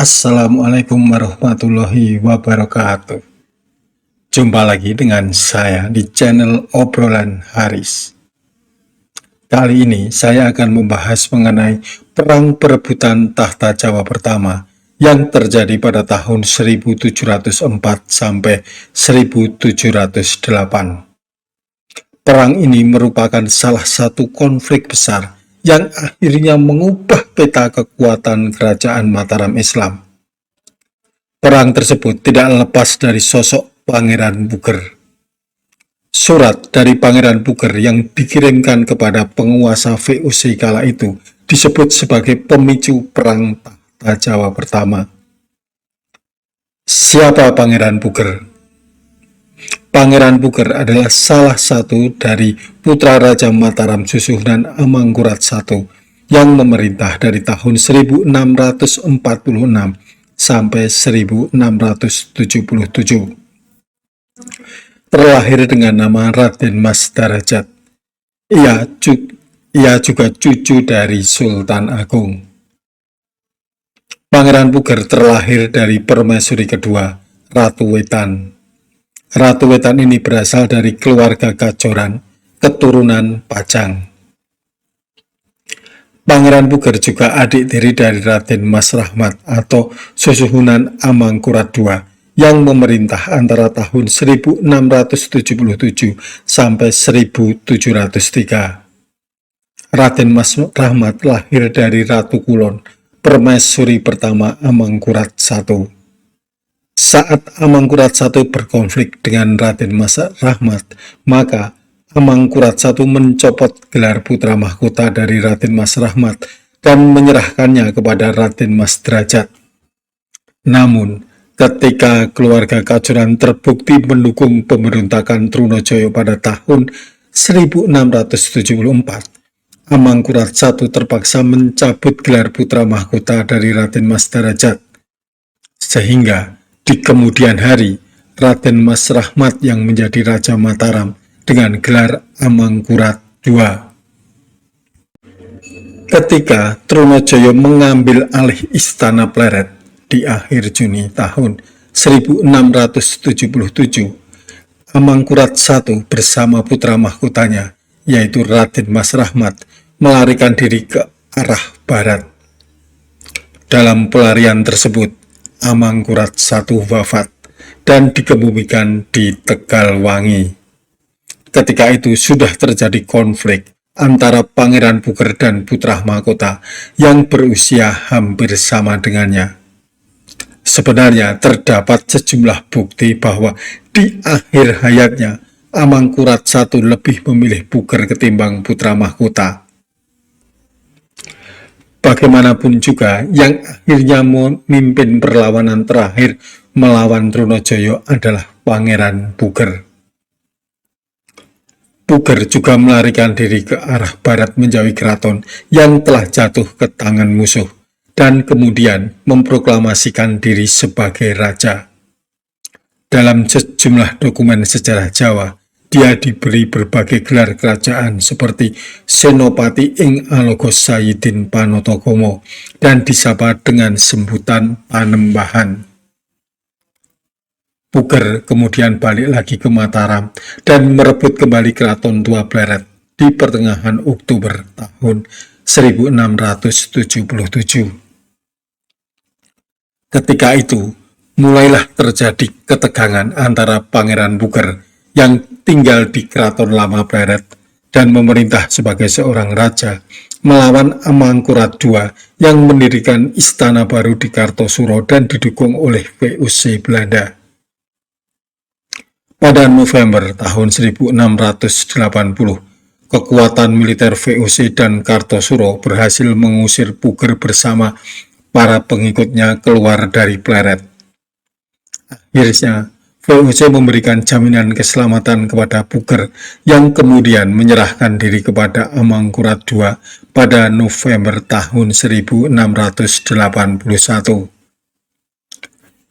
Assalamualaikum warahmatullahi wabarakatuh. Jumpa lagi dengan saya di channel Obrolan Haris. Kali ini saya akan membahas mengenai perang perebutan tahta Jawa pertama yang terjadi pada tahun 1704 sampai 1708. Perang ini merupakan salah satu konflik besar yang akhirnya mengubah peta kekuatan kerajaan Mataram Islam. Perang tersebut tidak lepas dari sosok Pangeran Puger. Surat dari Pangeran Puger yang dikirimkan kepada penguasa VOC kala itu disebut sebagai pemicu perang tahta Jawa pertama. Siapa Pangeran Puger? Pangeran Puger adalah salah satu dari putra Raja Mataram Susuhunan Amangkurat I yang memerintah dari tahun 1646 sampai 1677. Terlahir dengan nama Raden Mas Darajat. Ia juga cucu dari Sultan Agung. Pangeran Puger terlahir dari permaisuri kedua, Ratu Wetan. Ratu Wetan ini berasal dari keluarga Kajoran, keturunan Pajang. Pangeran Puger juga adik tiri dari Raden Mas Rahmat atau Susuhunan Amangkurat II yang memerintah antara tahun 1677 sampai 1703. Raden Mas Rahmat lahir dari Ratu Kulon, permaisuri pertama Amangkurat I. Saat Amangkurat I berkonflik dengan Raden Mas Rahmat, maka Amangkurat I mencopot gelar putra mahkota dari Raden Mas Rahmat dan menyerahkannya kepada Raden Mas Derajat. Namun, ketika keluarga Kajoran terbukti mendukung pemberontakan Trunojoyo pada tahun 1674, Amangkurat I terpaksa mencabut gelar putra mahkota dari Raden Mas Derajat. Sehingga di kemudian hari, Raden Mas Rahmat yang menjadi Raja Mataram dengan gelar Amangkurat II. Ketika Trunojoyo mengambil alih Istana Pleret di akhir Juni tahun 1677, Amangkurat I bersama putra mahkotanya, yaitu Raden Mas Rahmat, melarikan diri ke arah barat. Dalam pelarian tersebut, Amangkurat I wafat dan dikebumikan di Tegalwangi. Ketika itu sudah terjadi konflik antara Pangeran Puger dan putra mahkota yang berusia hampir sama dengannya. Sebenarnya terdapat sejumlah bukti bahwa di akhir hayatnya Amangkurat I lebih memilih Puger ketimbang putra mahkota. Bagaimanapun juga, yang akhirnya memimpin perlawanan terakhir melawan Trunojoyo adalah Pangeran Puger. Puger juga melarikan diri ke arah barat menjauhi keraton yang telah jatuh ke tangan musuh dan kemudian memproklamasikan diri sebagai raja. Dalam sejumlah dokumen sejarah Jawa, dia diberi berbagai gelar kerajaan seperti Senopati ing Alogos Sayidin Panotogomo dan disapa dengan sebutan Panembahan. Puger kemudian balik lagi ke Mataram dan merebut kembali Keraton Tua Pleret di pertengahan Oktober tahun 1677. Ketika itu, mulailah terjadi ketegangan antara Pangeran Puger yang tinggal di Keraton Lama Pleret dan memerintah sebagai seorang raja melawan Amangkurat II yang mendirikan istana baru di Kartosuro dan didukung oleh VOC Belanda. Pada November tahun 1680, kekuatan militer VOC dan Kartosuro berhasil mengusir Puger bersama para pengikutnya keluar dari Pleret. Akhirnya, VOC memberikan jaminan keselamatan kepada Puger yang kemudian menyerahkan diri kepada Amangkurat II pada November tahun 1681.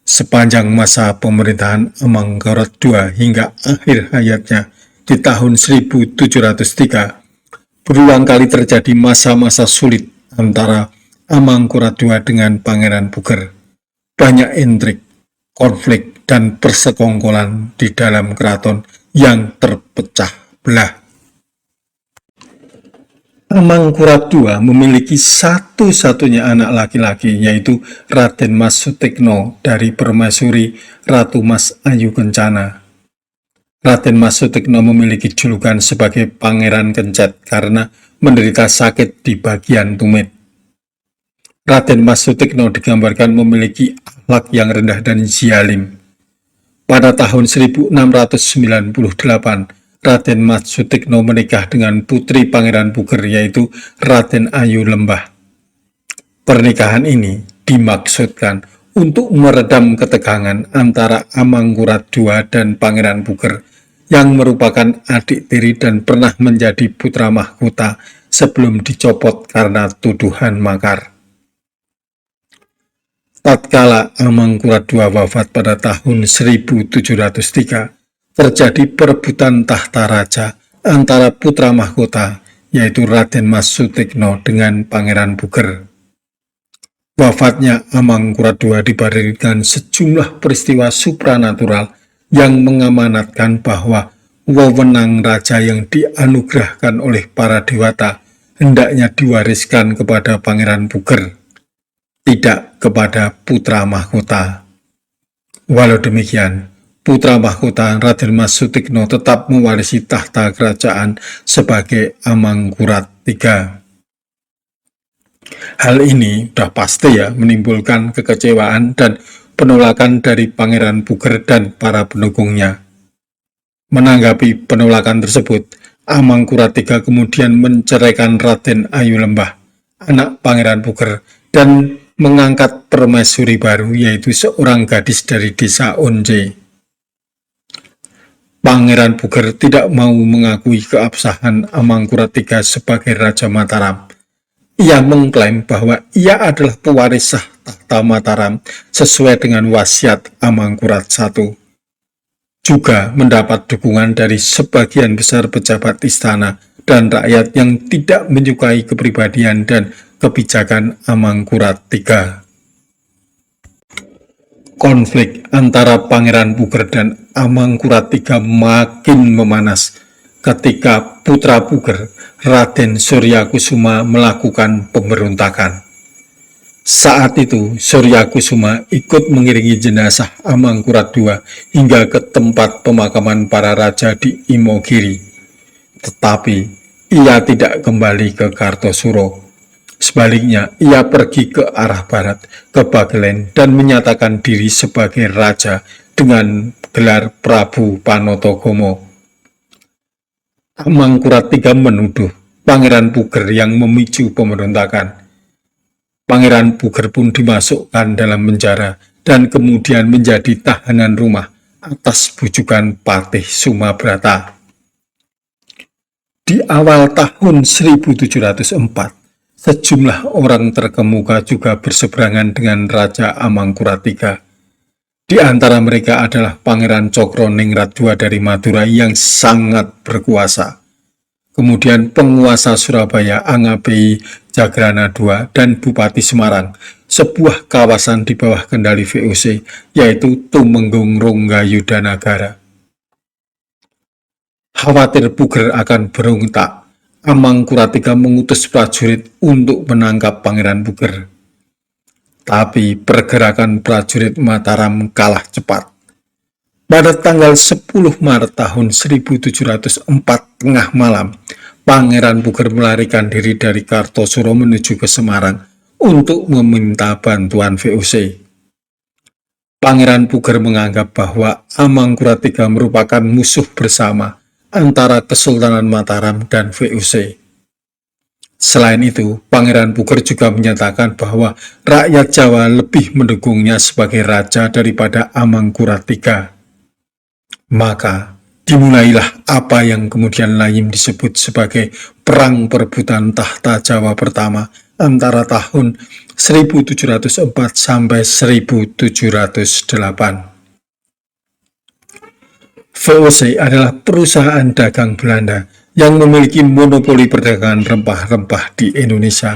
Sepanjang masa pemerintahan Amangkurat II hingga akhir hayatnya di tahun 1703, berulang kali terjadi masa-masa sulit antara Amangkurat II dengan Pangeran Puger. banyak intrik, konflik, dan persekongkolan di dalam keraton yang terpecah belah. Amangkurat II memiliki satu-satunya anak laki-laki, yaitu Raden Mas Sutikno dari permaisuri Ratu Mas Ayu Kencana. Raden Mas Sutikno memiliki julukan sebagai Pangeran Kencet karena menderita sakit di bagian tumit. Raden Mas Sutikno digambarkan memiliki akhlak yang rendah dan zalim. Pada tahun 1698, Raden Mas Sutikno menikah dengan putri Pangeran Puger, yaitu Raden Ayu Lembah. Pernikahan ini dimaksudkan untuk meredam ketegangan antara Amangkurat II dan Pangeran Puger yang merupakan adik tiri dan pernah menjadi putra mahkota sebelum dicopot karena tuduhan makar. Tatkala Amangkurat II wafat pada tahun 1703, terjadi perebutan tahta raja antara putra mahkota, yaitu Raden Mas Sutikno dengan Pangeran Puger. Wafatnya Amangkurat II dibarengi dengan sejumlah peristiwa supranatural yang mengamanatkan bahwa wewenang raja yang dianugerahkan oleh para dewata hendaknya diwariskan kepada Pangeran Puger, tidak kepada putra mahkota. Walau demikian, putra mahkota Raden Mas Sutikno tetap mewarisi tahta kerajaan sebagai Amangkurat III. Hal ini sudah pasti menimbulkan kekecewaan dan penolakan dari Pangeran Puger dan para pendukungnya. Menanggapi penolakan tersebut, Amangkurat III kemudian menceraikan Raden Ayu Lembah, anak Pangeran Puger, dan mengangkat permaisuri baru, yaitu seorang gadis dari desa Onje. Pangeran Puger tidak mau mengakui keabsahan Amangkurat III sebagai Raja Mataram. Ia mengklaim bahwa ia adalah pewaris sah tahta Mataram sesuai dengan wasiat Amangkurat I. Juga mendapat dukungan dari sebagian besar pejabat istana dan rakyat yang tidak menyukai kepribadian dan kebijakan Amangkurat III. Konflik antara Pangeran Puger dan Amangkurat III makin memanas ketika putra Puger, Raden Suryakusuma, melakukan pemberontakan. Saat itu, Suryakusuma ikut mengiringi jenazah Amangkurat II hingga ke tempat pemakaman para raja di Imogiri. Tetapi, ia tidak kembali ke Kartosuro. Sebaliknya, ia pergi ke arah barat, ke Bagelen, dan menyatakan diri sebagai raja dengan gelar Prabu Panotogomo. Amangkurat III menuduh Pangeran Puger yang memicu pemberontakan. Pangeran Puger pun dimasukkan dalam penjara dan kemudian menjadi tahanan rumah atas bujukan Patih Sumabrata. Di awal tahun 1704, sejumlah orang terkemuka juga berseberangan dengan Raja Amangkurat III. Di antara mereka adalah Pangeran Cokroningrat II dari Madura yang sangat berkuasa. Kemudian penguasa Surabaya Angabei Jagrana II dan Bupati Semarang, sebuah kawasan di bawah kendali VOC, yaitu Tumenggung Rongga Yudanagara. Khawatir Puger akan berontak, Amangkurat III mengutus prajurit untuk menangkap Pangeran Puger. Tapi pergerakan prajurit Mataram kalah cepat. Pada tanggal 10 Maret tahun 1704 tengah malam, Pangeran Puger melarikan diri dari Kartosuro menuju ke Semarang untuk meminta bantuan VOC. Pangeran Puger menganggap bahwa Amangkurat III merupakan musuh bersama antara Kesultanan Mataram dan VOC. Selain itu, Pangeran Puger juga menyatakan bahwa rakyat Jawa lebih mendukungnya sebagai raja daripada Amangkurat III. Maka, dimulailah apa yang kemudian lazim disebut sebagai Perang Perebutan Tahta Jawa Pertama antara tahun 1704 sampai 1708. VOC adalah perusahaan dagang Belanda yang memiliki monopoli perdagangan rempah-rempah di Indonesia.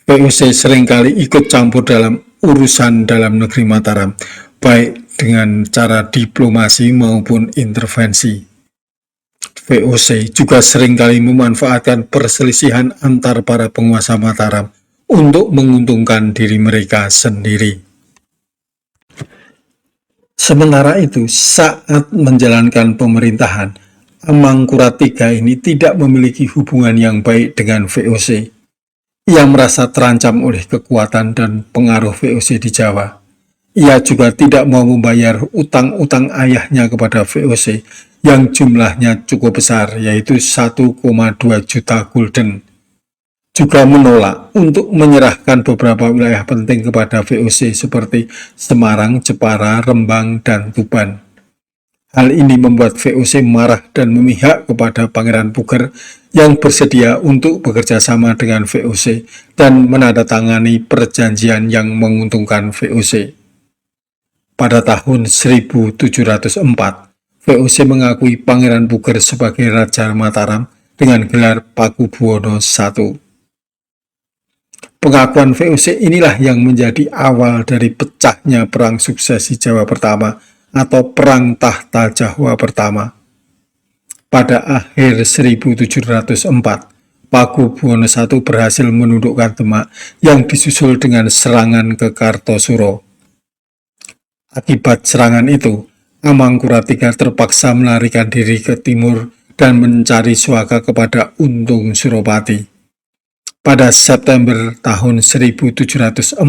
VOC seringkali ikut campur dalam urusan dalam negeri Mataram, baik dengan cara diplomasi maupun intervensi. VOC juga seringkali memanfaatkan perselisihan antar para penguasa Mataram untuk menguntungkan diri mereka sendiri. Sementara itu, saat menjalankan pemerintahan, Amangkurat III ini tidak memiliki hubungan yang baik dengan VOC. Ia merasa terancam oleh kekuatan dan pengaruh VOC di Jawa. Ia juga tidak mau membayar utang-utang ayahnya kepada VOC yang jumlahnya cukup besar, yaitu 1,2 juta gulden. Juga menolak untuk menyerahkan beberapa wilayah penting kepada VOC seperti Semarang, Jepara, Rembang, dan Tuban. Hal ini membuat VOC marah dan memihak kepada Pangeran Puger yang bersedia untuk bekerja sama dengan VOC dan menandatangani perjanjian yang menguntungkan VOC. Pada tahun 1704, VOC mengakui Pangeran Puger sebagai Raja Mataram dengan gelar Pakubuwono I. Pengakuan VOC inilah yang menjadi awal dari pecahnya Perang Suksesi Jawa Pertama atau Perang Tahta Jawa Pertama. Pada akhir 1704, Pakubuwono I berhasil menundukkan Demak yang disusul dengan serangan ke Kartosuro. Akibat serangan itu, Amangkurat III terpaksa melarikan diri ke timur dan mencari suaka kepada Untung Suropati. Pada September tahun 1704,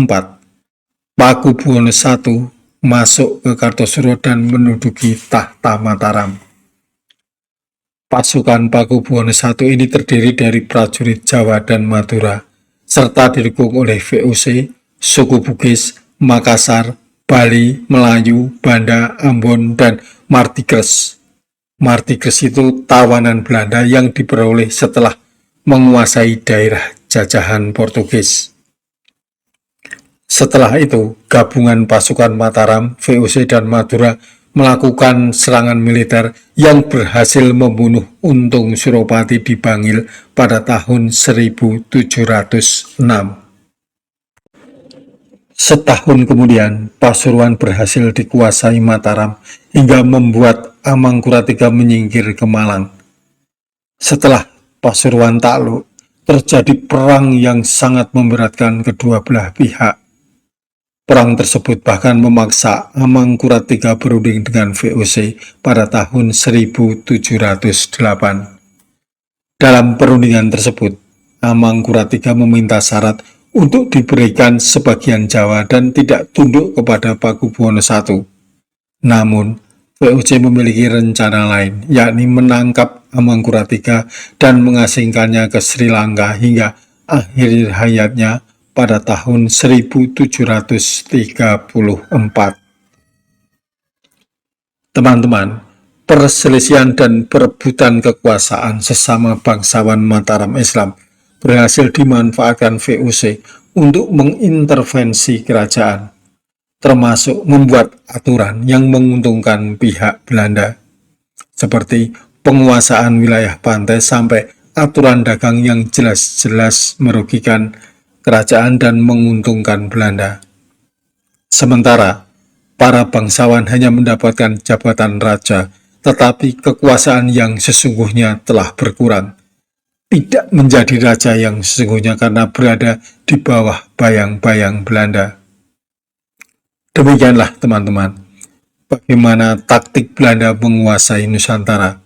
Pakubuwono I masuk ke Kartosuro dan menduduki tahta Mataram. Pasukan Pakubuwono I ini terdiri dari prajurit Jawa dan Madura, serta didukung oleh VOC, suku Bugis, Makassar, Bali, Melayu, Banda, Ambon, dan Martigres. Martigres itu tawanan Belanda yang diperoleh setelah menguasai daerah jajahan Portugis. Setelah itu, gabungan pasukan Mataram, VOC, dan Madura melakukan serangan militer yang berhasil membunuh Untung Suropati di Bangil pada tahun 1706. Setahun kemudian, Pasuruan berhasil dikuasai Mataram hingga membuat Amangkurat III menyingkir ke Malang. Setelah Pasuruan takluk, terjadi perang yang sangat memberatkan kedua belah pihak. Perang tersebut bahkan memaksa Amangkurat III berunding dengan VOC pada tahun 1708. Dalam perundingan tersebut, Amangkurat III meminta syarat untuk diberikan sebagian Jawa dan tidak tunduk kepada Pakubuwono I. Namun, VOC memiliki rencana lain, yakni menangkap Amangkurat III dan mengasingkannya ke Sri Lanka hingga akhir hayatnya pada tahun 1734. Teman-teman, perselisihan dan perebutan kekuasaan sesama bangsawan Mataram Islam berhasil dimanfaatkan VOC untuk mengintervensi kerajaan, termasuk membuat aturan yang menguntungkan pihak Belanda, seperti penguasaan wilayah pantai sampai aturan dagang yang jelas-jelas merugikan kerajaan dan menguntungkan Belanda. Sementara, para bangsawan hanya mendapatkan jabatan raja, tetapi kekuasaan yang sesungguhnya telah berkurang. Tidak menjadi raja yang sesungguhnya karena berada di bawah bayang-bayang Belanda. Demikianlah teman-teman, bagaimana taktik Belanda menguasai Nusantara.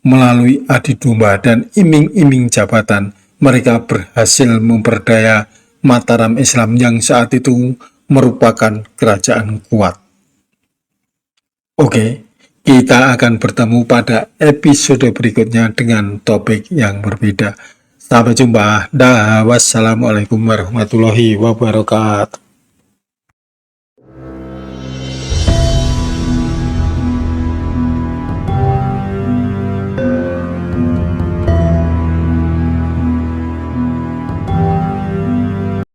Melalui adu domba dan iming-iming jabatan, mereka berhasil memperdaya Mataram Islam yang saat itu merupakan kerajaan kuat. Oke, kita akan bertemu pada episode berikutnya dengan topik yang berbeda. Sampai jumpa. Dah, wassalamualaikum warahmatullahi wabarakatuh.